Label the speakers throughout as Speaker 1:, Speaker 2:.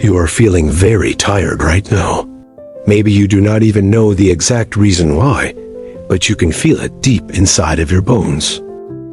Speaker 1: You are feeling very tired right now. Maybe you do not even know the exact reason why, but you can feel it deep inside of your bones.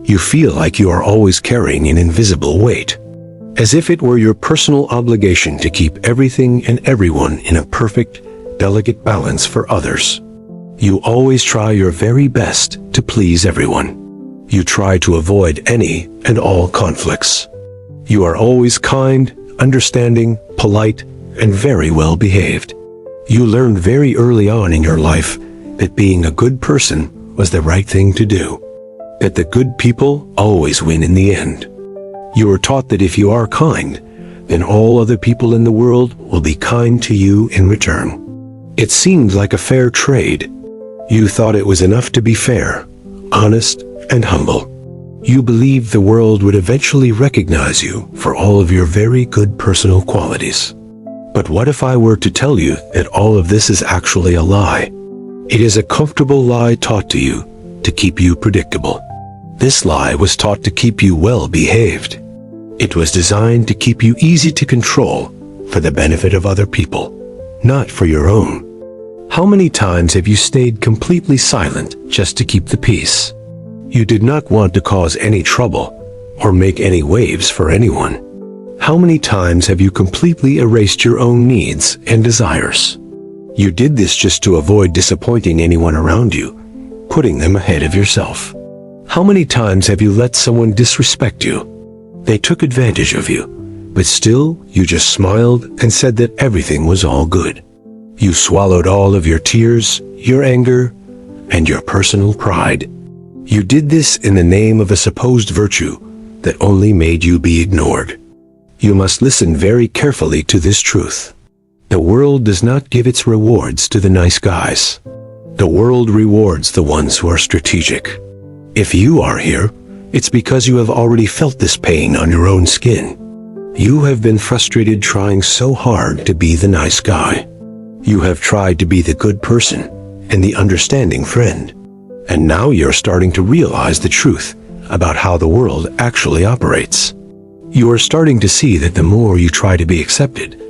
Speaker 1: You feel like you are always carrying an invisible weight, as if it were your personal obligation to keep everything and everyone in a perfect, delicate balance for others. You always try your very best to please everyone. You try to avoid any and all conflicts. You are always kind, understanding, polite, and very well behaved. You learned very early on in your life that being a good person was the right thing to do, that the good people always win in the end. You were taught that if you are kind, then all other people in the world will be kind to you in return. It seemed like a fair trade. You thought it was enough to be fair, honest, and humble. You believed the world would eventually recognize you for all of your very good personal qualities. But what if I were to tell you that all of this is actually a lie? It is a comfortable lie taught to you to keep you predictable. This lie was taught to keep you well behaved. It was designed to keep you easy to control for the benefit of other people, not for your own. How many times have you stayed completely silent just to keep the peace? You did not want to cause any trouble or make any waves for anyone. How many times have you completely erased your own needs and desires? You did this just to avoid disappointing anyone around you, putting them ahead of yourself. How many times have you let someone disrespect you? They took advantage of you, but still you just smiled and said that everything was all good. You swallowed all of your tears, your anger, and your personal pride. You did this in the name of a supposed virtue that only made you be ignored. You must listen very carefully to this truth. The world does not give its rewards to the nice guys. The world rewards the ones who are strategic. If you are here, it's because you have already felt this pain on your own skin. You have been frustrated trying so hard to be the nice guy. You have tried to be the good person and the understanding friend. And now you're starting to realize the truth about how the world actually operates. You are starting to see that the more you try to be accepted,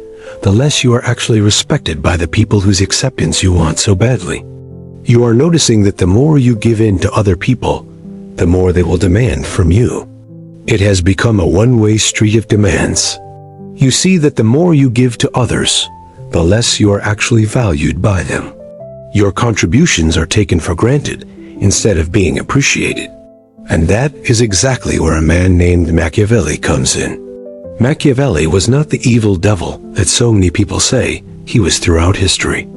Speaker 1: the less you are actually respected by the people whose acceptance you want so badly. You are noticing that the more you give in to other people, the more they will demand from you. It has become a one-way street of demands. You see that the more you give to others, the less you are actually valued by them. Your contributions are taken for granted instead of being appreciated. And that is exactly where a man named Machiavelli comes in. Machiavelli was not the evil devil that so many people say he was throughout history.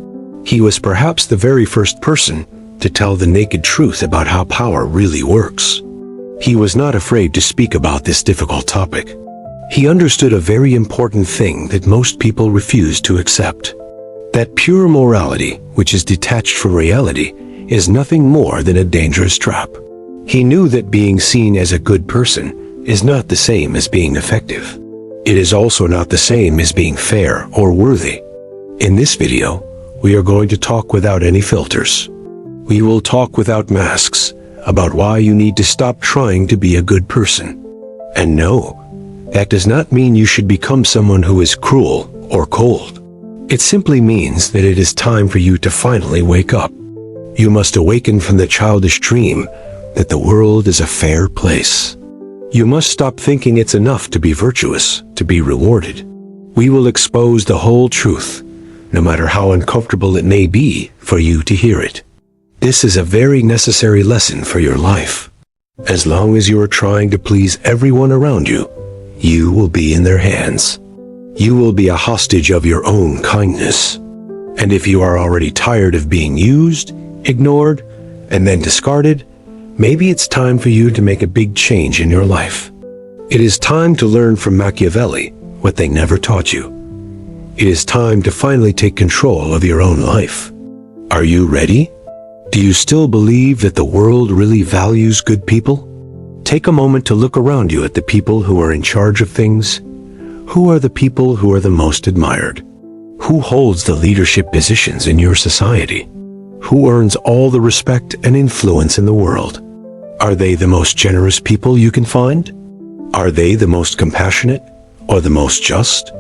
Speaker 1: He was perhaps the very first person to tell the naked truth about how power really works. He was not afraid to speak about this difficult topic. He understood a very important thing that most people refuse to accept. That pure morality, which is detached from reality, is nothing more than a dangerous trap. He knew that being seen as a good person is not the same as being effective. It is also not the same as being fair or worthy. In this video, we are going to talk without any filters. We will talk without masks about why you need to stop trying to be a good person. And no, that does not mean you should become someone who is cruel or cold. It simply means that it is time for you to finally wake up. You must awaken from the childish dream that the world is a fair place. You must stop thinking it's enough to be virtuous, to be rewarded. We will expose the whole truth, no matter how uncomfortable it may be for you to hear it. This is a very necessary lesson for your life. As long as you are trying to please everyone around you, you will be in their hands. You will be a hostage of your own kindness. And if you are already tired of being used, ignored, and then discarded, maybe it's time for you to make a big change in your life. It is time to learn from Machiavelli what they never taught you. It is time to finally take control of your own life. Are you ready? Do you still believe that the world really values good people? Take a moment to look around you at the people who are in charge of things. Who are the people who are the most admired? Who holds the leadership positions in your society? Who earns all the respect and influence in the world? Are they the most generous people you can find? Are they the most compassionate or the most just?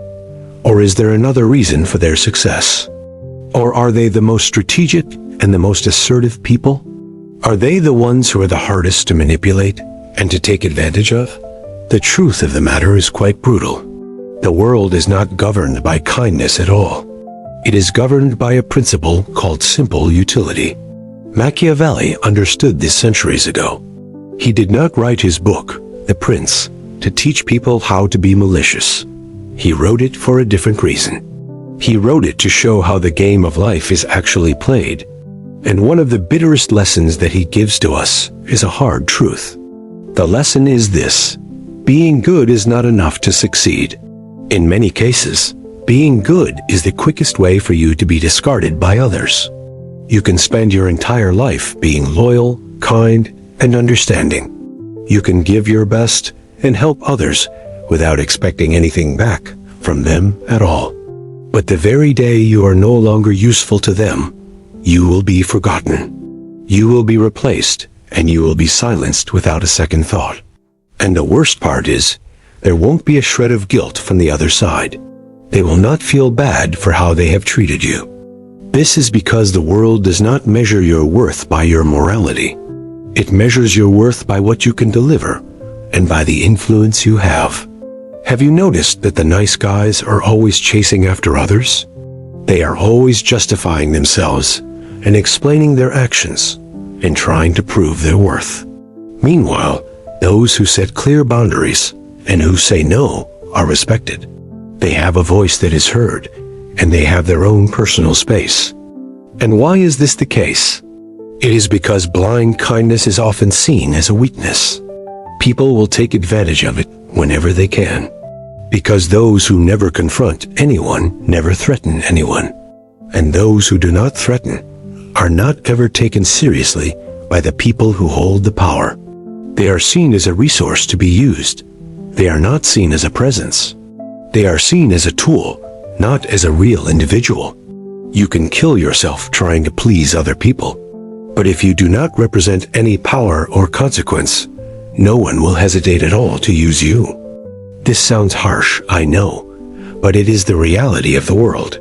Speaker 1: Or is there another reason for their success? Or are they the most strategic and the most assertive people? Are they the ones who are the hardest to manipulate and to take advantage of? The truth of the matter is quite brutal. The world is not governed by kindness at all. It is governed by a principle called simple utility. Machiavelli understood this centuries ago. He did not write his book, The Prince, to teach people how to be malicious. He wrote it for a different reason. He wrote it to show how the game of life is actually played. And one of the bitterest lessons that he gives to us is a hard truth. The lesson is this: being good is not enough to succeed. In many cases, being good is the quickest way for you to be discarded by others. You can spend your entire life being loyal, kind, and understanding. You can give your best and help others without expecting anything back from them at all. But the very day you are no longer useful to them, you will be forgotten. You will be replaced, and you will be silenced without a second thought. And the worst part is, there won't be a shred of guilt from the other side. They will not feel bad for how they have treated you. This is because the world does not measure your worth by your morality. It measures your worth by what you can deliver and by the influence you have. Have you noticed that the nice guys are always chasing after others? They are always justifying themselves and explaining their actions and trying to prove their worth. Meanwhile, those who set clear boundaries and who say no are respected. They have a voice that is heard, and they have their own personal space. And why is this the case? It is because blind kindness is often seen as a weakness. People will take advantage of it whenever they can. Because those who never confront anyone never threaten anyone. And those who do not threaten are not ever taken seriously by the people who hold the power. They are seen as a resource to be used. They are not seen as a presence. They are seen as a tool, not as a real individual. You can kill yourself trying to please other people. But if you do not represent any power or consequence, no one will hesitate at all to use you. This sounds harsh, I know, but it is the reality of the world.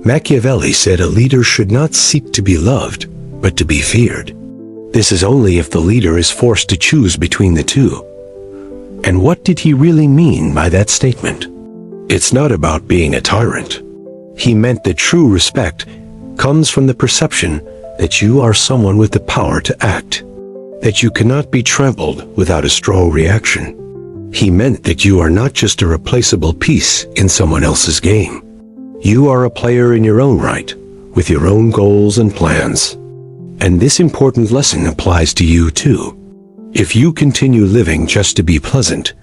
Speaker 1: Machiavelli said a leader should not seek to be loved, but to be feared. This is only if the leader is forced to choose between the two. And what did he really mean by that statement? It's not about being a tyrant. He meant that true respect comes from the perception that you are someone with the power to act, that you cannot be trampled without a strong reaction. He meant that you are not just a replaceable piece in someone else's game. You are a player in your own right, with your own goals and plans. And this important lesson applies to you too. If you continue living just to be pleasant,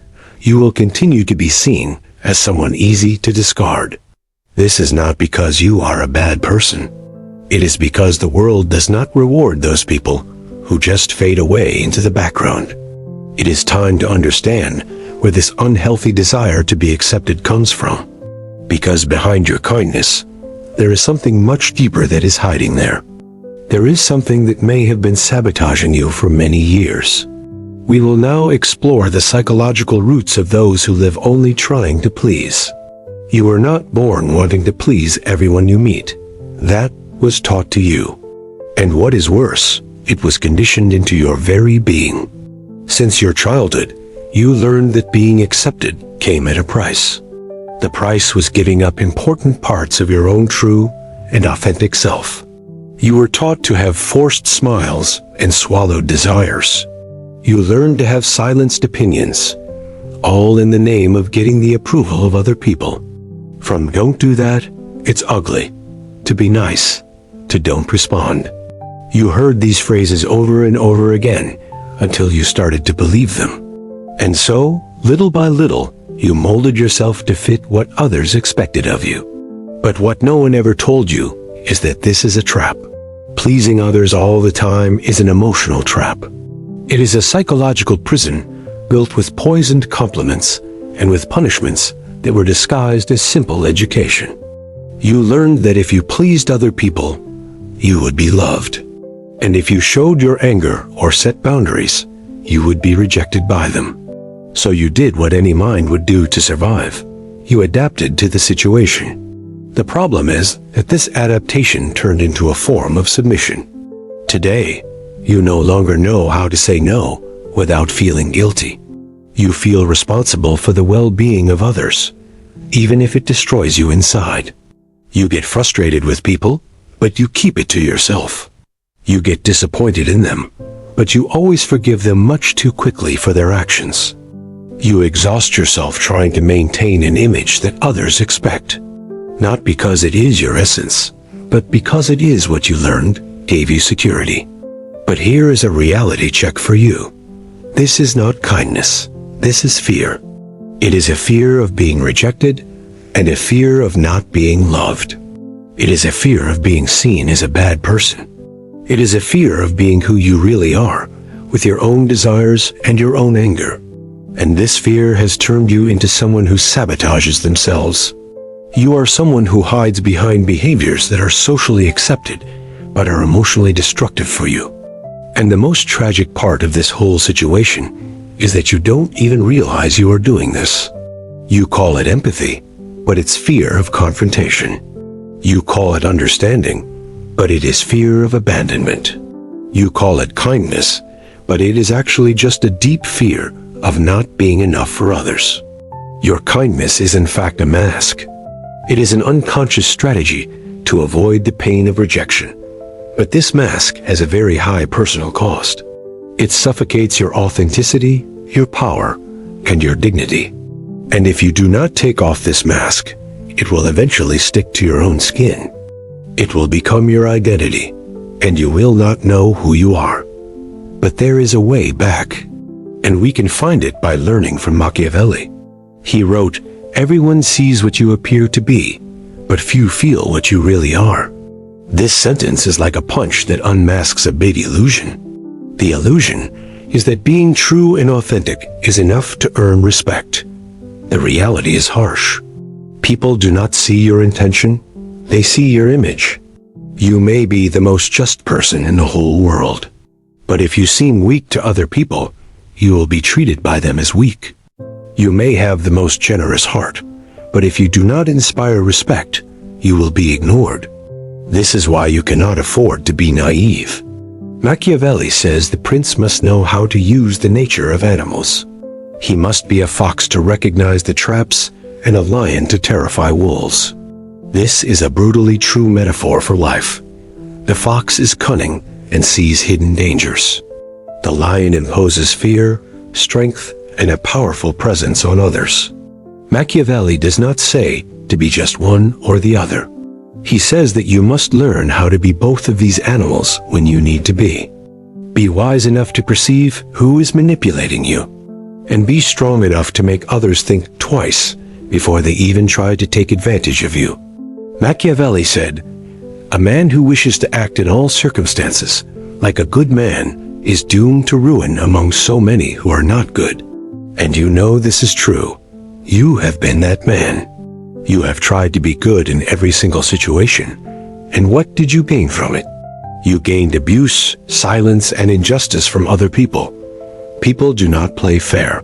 Speaker 1: you will continue to be seen as someone easy to discard. This is not because you are a bad person. It is because the world does not reward those people who just fade away into the background. It is time to understand where this unhealthy desire to be accepted comes from. Because behind your kindness, there is something much deeper that is hiding there. There is something that may have been sabotaging you for many years. We will now explore the psychological roots of those who live only trying to please. You were not born wanting to please everyone you meet. That was taught to you. And what is worse, it was conditioned into your very being. Since your childhood, you learned that being accepted came at a price. The price was giving up important parts of your own true and authentic self. You were taught to have forced smiles and swallowed desires. You learned to have silenced opinions, all in the name of getting the approval of other people. From don't do that, it's ugly, to be nice, to don't respond. You heard these phrases over and over again until you started to believe them. And so, little by little, you molded yourself to fit what others expected of you. But what no one ever told you is that this is a trap. Pleasing others all the time is an emotional trap. It is a psychological prison built with poisoned compliments and with punishments that were disguised as simple education. You learned that if you pleased other people, you would be loved. And if you showed your anger or set boundaries, you would be rejected by them. So you did what any mind would do to survive. you adapted to the situation. The problem is that this adaptation turned into a form of submission. Today, you no longer know how to say no without feeling guilty. You feel responsible for the well-being of others, even if it destroys you inside. You get frustrated with people, but you keep it to yourself. You get disappointed in them, but you always forgive them much too quickly for their actions. You exhaust yourself trying to maintain an image that others expect, not because it is your essence, but because it is what you learned gave you security. But here is a reality check for you. This is not kindness. This is fear. It is a fear of being rejected and a fear of not being loved. It is a fear of being seen as a bad person. It is a fear of being who you really are, with your own desires and your own anger. And this fear has turned you into someone who sabotages themselves. You are someone who hides behind behaviors that are socially accepted, but are emotionally destructive for you. And the most tragic part of this whole situation is that you don't even realize you are doing this. You call it empathy, but it's fear of confrontation. You call it understanding, but it is fear of abandonment. You call it kindness, but it is actually just a deep fear of not being enough for others. Your kindness is in fact a mask. It is an unconscious strategy to avoid the pain of rejection. But this mask has a very high personal cost. It suffocates your authenticity, your power, and your dignity. And if you do not take off this mask, it will eventually stick to your own skin. It will become your identity, and you will not know who you are. But there is a way back, and we can find it by learning from Machiavelli. He wrote, "Everyone sees what you appear to be, but few feel what you really are." This sentence is like a punch that unmasks a big illusion. The illusion is that being true and authentic is enough to earn respect. The reality is harsh. People do not see your intention, they see your image. You may be the most just person in the whole world, but if you seem weak to other people, you will be treated by them as weak. You may have the most generous heart, but if you do not inspire respect, you will be ignored. This is why you cannot afford to be naive. Machiavelli says the prince must know how to use the nature of animals. He must be a fox to recognize the traps and a lion to terrify wolves. This is a brutally true metaphor for life. The fox is cunning and sees hidden dangers. The lion imposes fear, strength, and a powerful presence on others. Machiavelli does not say to be just one or the other. He says that you must learn how to be both of these animals when you need to be. Be wise enough to perceive who is manipulating you, and be strong enough to make others think twice before they even try to take advantage of you. Machiavelli said, "A man who wishes to act in all circumstances like a good man is doomed to ruin among so many who are not good." And you know this is true. You have been that man. You have tried to be good in every single situation. And what did you gain from it? You gained abuse, silence, and injustice from other people. People do not play fair.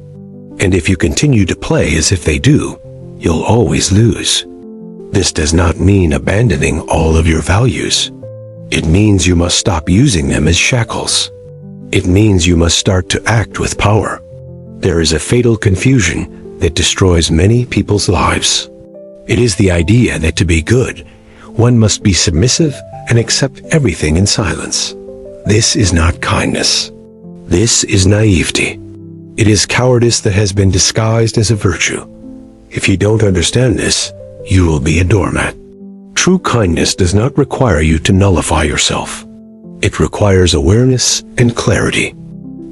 Speaker 1: And if you continue to play as if they do, you'll always lose. This does not mean abandoning all of your values. It means you must stop using them as shackles. It means you must start to act with power. There is a fatal confusion that destroys many people's lives. It is the idea that to be good, one must be submissive and accept everything in silence. This is not kindness. This is naivety. It is cowardice that has been disguised as a virtue. If you don't understand this, you will be a doormat. True kindness does not require you to nullify yourself. It requires awareness and clarity.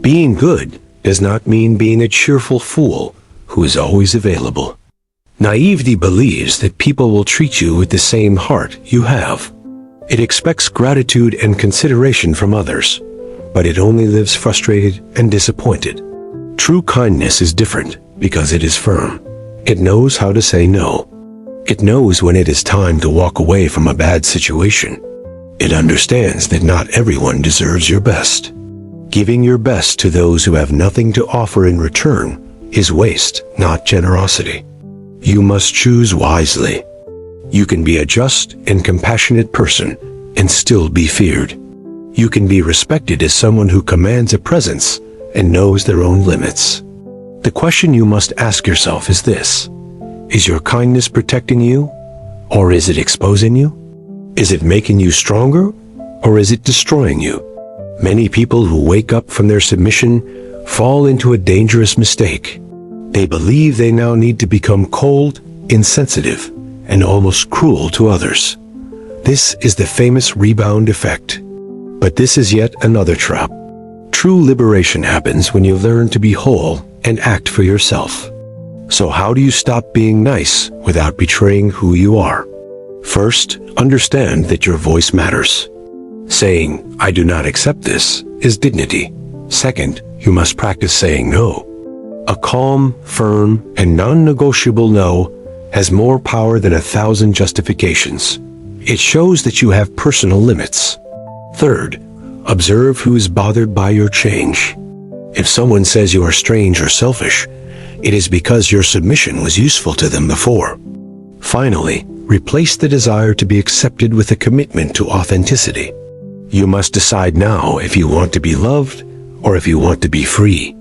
Speaker 1: Being good does not mean being a cheerful fool who is always available. Naivety believes that people will treat you with the same heart you have. It expects gratitude and consideration from others, but it only lives frustrated and disappointed. True kindness is different because it is firm. It knows how to say no. It knows when it is time to walk away from a bad situation. It understands that not everyone deserves your best. Giving your best to those who have nothing to offer in return is waste, not generosity. You must choose wisely. You can be a just and compassionate person and still be feared. You can be respected as someone who commands a presence and knows their own limits. The question you must ask yourself is this: is your kindness protecting you, or is it exposing you? Is it making you stronger, or is it destroying you? Many people who wake up from their submission fall into a dangerous mistake. They believe they now need to become cold, insensitive, and almost cruel to others. This is the famous rebound effect. But this is yet another trap. True liberation happens when you learn to be whole and act for yourself. So how do you stop being nice without betraying who you are? First, understand that your voice matters. Saying, "I do not accept this," is dignity. Second, you must practice saying no. A calm, firm, and non-negotiable no has more power than 1,000 justifications. It shows that you have personal limits. Third, observe who is bothered by your change. If someone says you are strange or selfish, it is because your submission was useful to them before. Finally, replace the desire to be accepted with a commitment to authenticity. You must decide now if you want to be loved or if you want to be free.